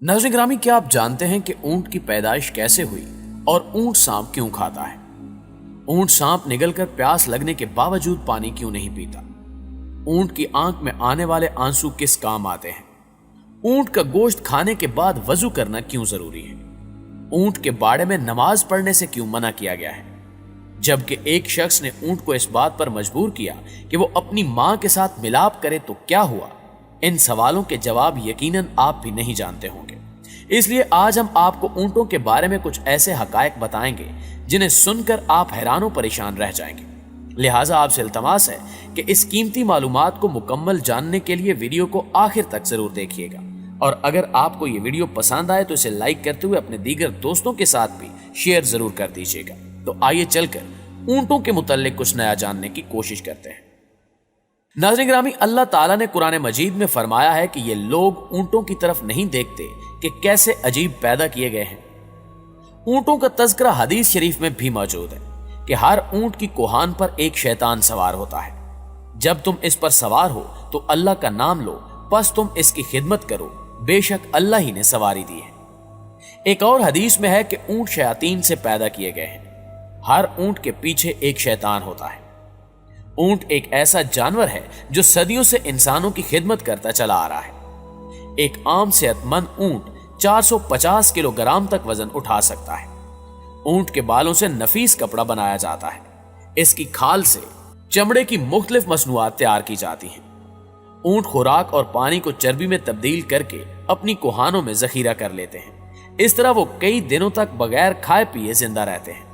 नाज़रीन ग्रामी, क्या आप जानते हैं कि ऊंट की पैदाइश कैसे हुई और ऊंट सांप क्यों खाता है? ऊंट सांप निगलकर प्यास लगने के बावजूद पानी क्यों नहीं पीता? ऊंट की आंख में आने वाले आंसू किस काम आते हैं? ऊंट का गोश्त खाने के बाद वजू करना क्यों जरूरी है? ऊंट के बाड़े में नमाज पढ़ने से क्यों मना किया गया है? जबकि एक शख्स ने ऊंट को इस बात पर मजबूर किया कि वो अपनी मां के साथ मिलाप करे तो क्या हुआ? इन सवालों के जवाब यकीनन आप भी नहीं जानते होंगे। इसलिए आज हम आपको ऊंटों के बारे में कुछ ऐसे हकायक बताएंगे जिन्हें सुनकर आप हैरानों परेशान रह जाएंगे। लिहाजा आपसे इल्तमास है कि इस कीमती मालूमात को मुकम्मल जानने के लिए वीडियो को आखिर तक जरूर देखिएगा, और अगर आपको ये वीडियो पसंद आए तो इसे लाइक करते हुए अपने दीगर दोस्तों के साथ भी शेयर जरूर कर दीजिएगा। तो आइए चलकर ऊंटों के मुताल्लिक कुछ नया जानने की कोशिश करते हैं। नाज़रीन ग्रामी, अल्लाह ताला ने कुरान मजीद में फरमाया है कि ये लोग ऊंटों की तरफ नहीं देखते कि कैसे अजीब पैदा किए गए हैं। ऊंटों का तज़किरा हदीस शरीफ में भी मौजूद है कि हर ऊंट की कोहान पर एक शैतान सवार होता है। जब तुम इस पर सवार हो तो अल्लाह का नाम लो, बस तुम इसकी खिदमत करो, बेशक अल्लाह ही ने सवारी दी है। एक और हदीस में है कि ऊंट शयातीन से पैदा किए गए हैं। हर ऊंट के पीछे एक शैतान होता है। ऊंट एक ऐसा जानवर है जो सदियों से इंसानों की खिदमत करता चला आ रहा है। एक आम सेहतमंद ऊंट 450 किलोग्राम तक वजन उठा सकता है। ऊंट के बालों से नफीस कपड़ा बनाया जाता है। इसकी खाल से चमड़े की मुख्तलिफ मसनूआत तैयार की जाती हैं। ऊंट खुराक और पानी को चर्बी में तब्दील करके अपनी कोहानों में जखीरा कर लेते हैं। इस तरह वो कई दिनों तक बगैर खाए पिए जिंदा रहते हैं।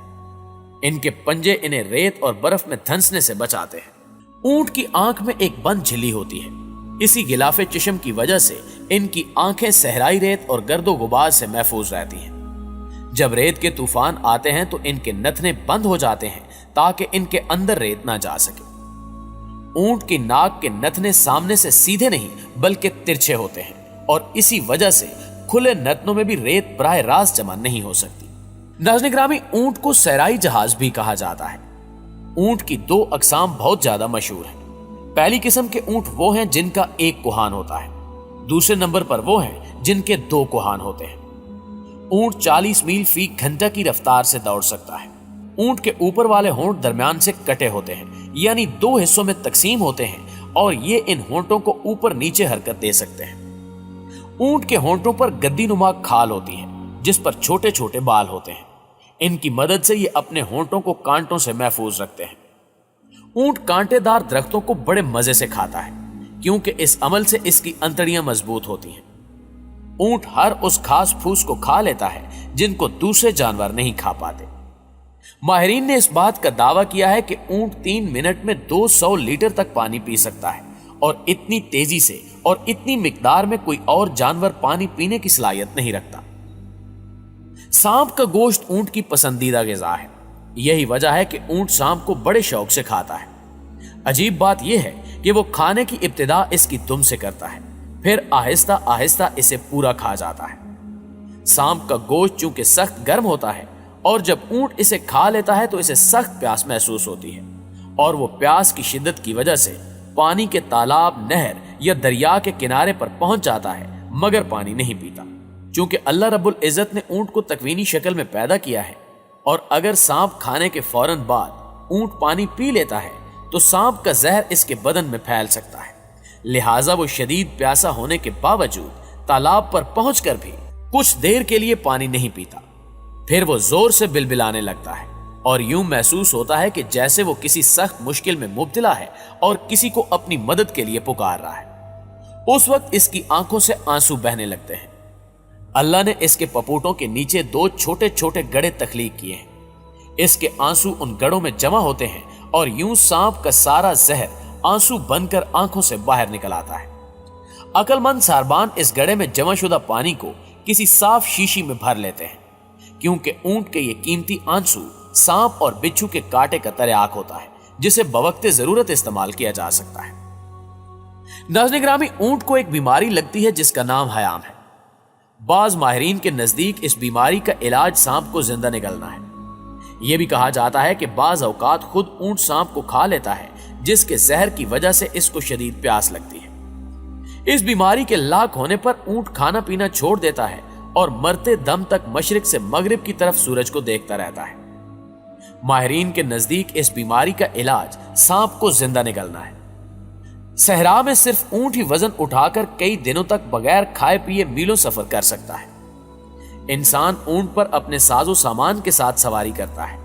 इनके पंजे इन्हें रेत और बर्फ में धंसने से बचाते हैं। ऊंट की आंख में एक बंद झिल्ली होती है। इसी गिलाफे चिशम की वजह से इनकी आंखें सहराई रेत और गर्दो गुबार से महफूज रहती हैं। जब रेत के तूफान आते हैं तो इनके नथने बंद हो जाते हैं ताकि इनके अंदर रेत ना जा सके। ऊंट की नाक के नथने सामने से सीधे नहीं बल्कि तिरछे होते हैं और इसी वजह से खुले नथनों में भी रेत बराह रास्त जमा नहीं हो सकती। नाज़रीन ग्रामी, ऊंट को सहराई जहाज भी कहा जाता है। ऊंट की दो अकसाम बहुत ज्यादा मशहूर हैं। पहली किस्म के ऊंट वो हैं जिनका एक कोहान होता है। दूसरे नंबर पर वो हैं जिनके दो कोहान होते हैं। ऊंट 40 मील फी घंटा की रफ्तार से दौड़ सकता है। ऊंट के ऊपर वाले होंठ दरमियान से कटे होते हैं, यानी दो हिस्सों में तकसीम होते हैं, और ये इन होंठों को ऊपर नीचे हरकत दे सकते हैं। ऊंट के होंठों पर गद्दी नुमा खाल होती है जिस पर छोटे छोटे बाल होते हैं। इनकी मदद से ये अपने होंठों को कांटों से महफूज रखते हैं। ऊंट कांटेदार दरख्तों को बड़े मजे से खाता है क्योंकि इस अमल से इसकी अंतड़ियां मजबूत होती हैं। ऊंट हर उस घास फूस को खा लेता है जिनको दूसरे जानवर नहीं खा पाते। माहिरीन ने इस बात का दावा किया है कि ऊंट 3 मिनट में 200 लीटर तक पानी पी सकता है, और इतनी तेजी से और इतनी मिकदार में कोई और जानवर पानी पीने की सलाहियत नहीं रखता। सांप का गोश्त ऊंट की पसंदीदा ग़िज़ा है। यही वजह है कि ऊंट सांप को बड़े शौक से खाता है। अजीब बात यह है कि वो खाने की इब्तिदा इसकी दुम से करता है, फिर आहिस्ता आहिस्ता इसे पूरा खा जाता है। सांप का गोश्त चूंकि सख्त गर्म होता है, और जब ऊंट इसे खा लेता है तो इसे सख्त प्यास महसूस होती है, और वो प्यास की शिद्दत की वजह से पानी के तालाब, नहर या दरिया के किनारे पर पहुंच जाता है, मगर पानी नहीं पीता। चूंकि अल्लाह रब्बुल इज़्ज़त ने ऊंट को तकवीनी शक्ल में पैदा किया है, और अगर सांप खाने के फौरन बाद ऊंट पानी पी लेता है तो सांप का जहर इसके बदन में फैल सकता है। लिहाजा वो शदीद प्यासा होने के बावजूद तालाब पर पहुंचकर भी कुछ देर के लिए पानी नहीं पीता। फिर वो जोर से बिलबिलाने लगता है, और यूं महसूस होता है कि जैसे वो किसी सख्त मुश्किल में मुब्तला है और किसी को अपनी मदद के लिए पुकार रहा है। उस वक्त इसकी आंखों से आंसू बहने लगते हैं। अल्लाह ने इसके पपोटों के नीचे 2 छोटे छोटे गड़े तख्लीक किए हैं। इसके आंसू उन गड़ों में जमा होते हैं, और यूं सांप का सारा जहर आंसू बनकर आंखों से बाहर निकल आता है। अक्लमंद सारबान इस गड़े में जमा शुदा पानी को किसी साफ शीशी में भर लेते हैं, क्योंकि ऊंट के ये कीमती आंसू सांप और बिच्छू के कांटे का तरियाक होता है जिसे बवक्ते जरूरत इस्तेमाल किया जा सकता है। नाज़रीन ग्रामी, ऊंट को एक बीमारी लगती है जिसका नाम हयाम है। बाज माहिरीन के नजदीक इस बीमारी का इलाज सांप को जिंदा निगलना है। यह भी कहा जाता है कि बाज औकात खुद ऊंट सांप को खा लेता है, जिसके जहर की वजह से इसको शदीद प्यास लगती है। इस बीमारी के लाक होने पर ऊंट खाना पीना छोड़ देता है और मरते दम तक मशरिक से मगरिब की तरफ सूरज को देखता रहता है। माहिरीन के नजदीक इस बीमारी का इलाज सांप को जिंदा निकलना है। सहरा में सिर्फ ऊंट ही वजन उठाकर कई दिनों तक बगैर खाए पिए मीलों सफर कर सकता है। इंसान ऊंट पर अपने साजो सामान के साथ सवारी करता है।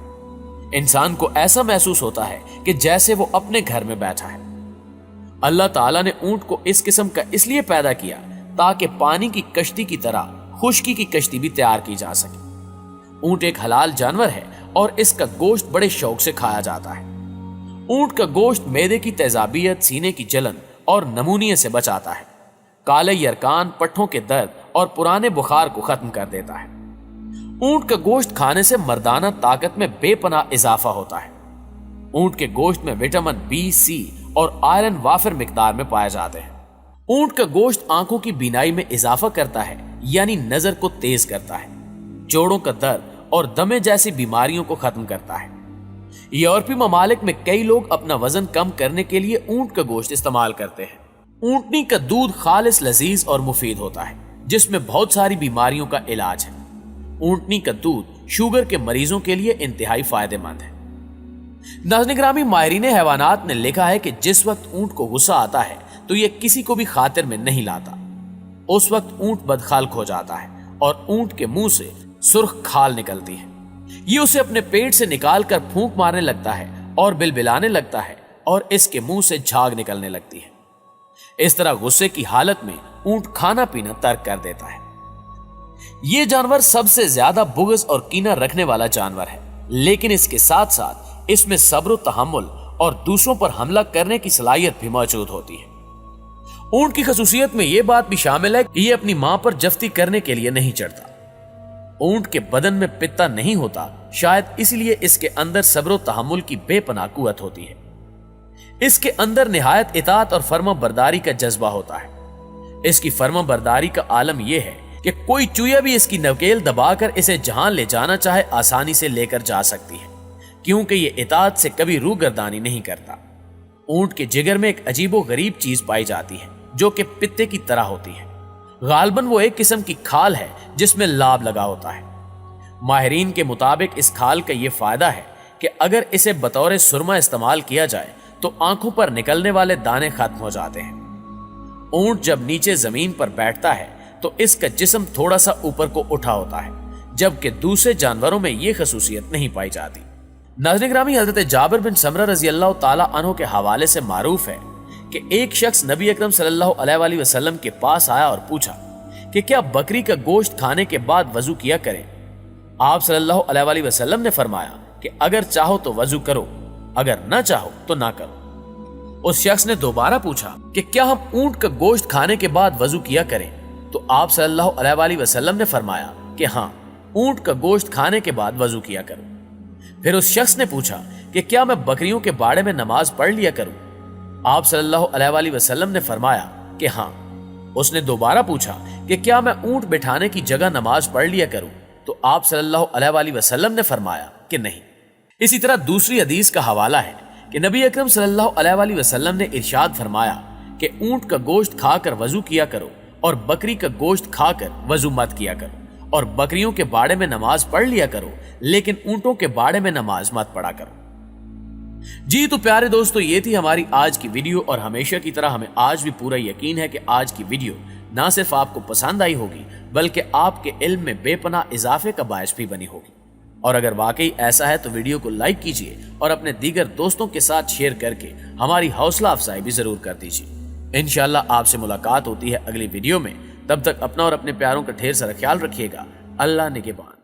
इंसान को ऐसा महसूस होता है कि जैसे वो अपने घर में बैठा है। अल्लाह ताला ने ऊंट को इस किस्म का इसलिए पैदा किया ताकि पानी की कश्ती की तरह खुश्की की कश्ती भी तैयार की जा सके। ऊंट एक हलाल जानवर है और इसका गोश्त बड़े शौक से खाया जाता है। ऊंट का गोश्त मैदे की तेजाबियत, सीने की जलन और नमूनिये से बचाता है। काले यरकान, पट्ठों के दर्द और पुराने बुखार को खत्म कर देता है। ऊंट का गोश्त खाने से मर्दाना ताकत में बेपनाह इजाफा होता है। ऊंट के गोश्त में विटामिन बी, सी और आयरन वाफिर मिकदार में पाए जाते हैं। ऊंट का गोश्त आंखों की बीनाई में इजाफा करता है, यानी नजर को तेज करता है। जोड़ों का दर्द और दमे जैसी बीमारियों को खत्म करता है। यूरोपीय ममालिक में कई लोग अपना वजन कम करने के लिए ऊंट का गोश्त इस्तेमाल करते हैं। ऊंटनी का दूध खालिस, लजीज और मुफीद होता है, जिसमें बहुत सारी बीमारियों का इलाज है। ऊंटनी का दूध शुगर के मरीजों के लिए इंतहाई फायदेमंद है। नाज़रीन गिरामी, माहिरीन हैवानात ने लिखा है कि जिस वक्त ऊंट को गुस्सा आता है तो यह किसी को भी खातिर में नहीं लाता। उस वक्त ऊंट बदखाल्क हो जाता है और ऊंट के मुंह से सुर्ख खाल निकलती है। ये उसे अपने पेट से निकालकर फूंक मारने लगता है और बिलबिलाने लगता है और इसके मुंह से झाग निकलने लगती है। इस तरह गुस्से की हालत में ऊंट खाना पीना तर्क कर देता है। यह जानवर सबसे ज्यादा बुग़्ज़ और कीना रखने वाला जानवर है, लेकिन इसके साथ साथ इसमें सब्र, तहम्मुल और दूसरों पर हमला करने की सलाहियत भी मौजूद होती है। ऊंट की खसूसियत में यह बात भी शामिल है कि यह अपनी मां पर जफ्ती करने के लिए नहीं चढ़ता। ऊंट के बदन में पित्ता नहीं होता, शायद इसलिए इसके अंदर सब्र और तहम्मुल की बेपनाह कुव्वत होती है। इसके अंदर निहायत इताअत और फर्मा बरदारी का जज्बा होता है। इसकी फर्मा बरदारी का आलम यह है कि कोई चूया भी इसकी नकेल दबाकर इसे जहां ले जाना चाहे आसानी से लेकर जा सकती है, क्योंकि यह इताअत से कभी रूगर्दानी नहीं करता। ऊंट के जिगर में एक अजीबो गरीब चीज पाई जाती है जो कि पित्ते की तरह होती है। गालबन वो एक किस्म की खाल है जिसमें लाभ लगा होता है। माहिरीन के मुताबिक इस खाल का यह फायदा है कि अगर इसे बतौर सुरमा इस्तेमाल किया जाए तो आंखों पर निकलने वाले दाने खत्म हो जाते हैं। ऊंट जब नीचे जमीन पर बैठता है तो इसका जिस्म थोड़ा सा ऊपर को उठा होता है, जबकि दूसरे जानवरों में यह खसूसियत नहीं पाई जाती। नाज़रीन गिरामी, हज़रत जाबिर बिन समरा रज़ी अल्लाह ताला अन्हु के हवाले से मारूफ है कि एक शख्स नबी अकरम सल्लल्लाहु अलैहि वसल्लम के पास आया और पूछा कि क्या बकरी का गोश्त खाने के बाद वजू किया करें। आप सल्लल्लाहु अलैहि वसल्लम ने फरमाया कि अगर चाहो तो वजू करो, अगर ना चाहो तो ना करो। उस शख्स ने दोबारा पूछा कि क्या हम ऊंट का गोश्त खाने के बाद वजू किया करें, तो आप सल्लल्लाहु अलैहि वसल्लम ने फरमाया कि हाँ, ऊंट का गोश्त खाने के बाद वजू किया करो। फिर उस शख्स ने पूछा कि क्या मैं बकरियों के बाड़े में नमाज पढ़ लिया करूं। आप सल्लल्लाहु अलैहि वसल्लम ने फरमाया कि हाँ। उसने दोबारा पूछा कि क्या मैं ऊंट बिठाने की जगह नमाज पढ़ लिया करूं, तो आप सल्लल्लाहु अलैहि वसल्लम ने फरमाया कि नहीं। इसी तरह दूसरी हदीस का हवाला है कि नबी अकरम सल्लल्लाहु अलैहि वसल्लम ने इरशाद फरमाया कि ऊंट का गोश्त खाकर वजू किया करो और बकरी का गोश्त खाकर वजू मत किया करो, और बकरियों के बाड़े में नमाज पढ़ लिया करो, लेकिन ऊंटों के बाड़े में नमाज मत पढ़ा करो। जी तो प्यारे दोस्तों, ये थी हमारी आज की वीडियो, और हमेशा की तरह हमें आज भी पूरा यकीन है कि आज की वीडियो ना सिर्फ आपको पसंद आई होगी बल्कि आपके इल्म में बेपनाह इजाफे का बायस भी बनी होगी। और अगर वाकई ऐसा है तो वीडियो को लाइक कीजिए और अपने दीगर दोस्तों के साथ शेयर करके हमारी हौसला अफजाई भी जरूर कर दीजिए। इंशाअल्लाह आपसे मुलाकात होती है अगली वीडियो में। तब तक अपना और अपने प्यारों का ढेर सारा ख्याल रखिएगा। अल्लाह निगहबान।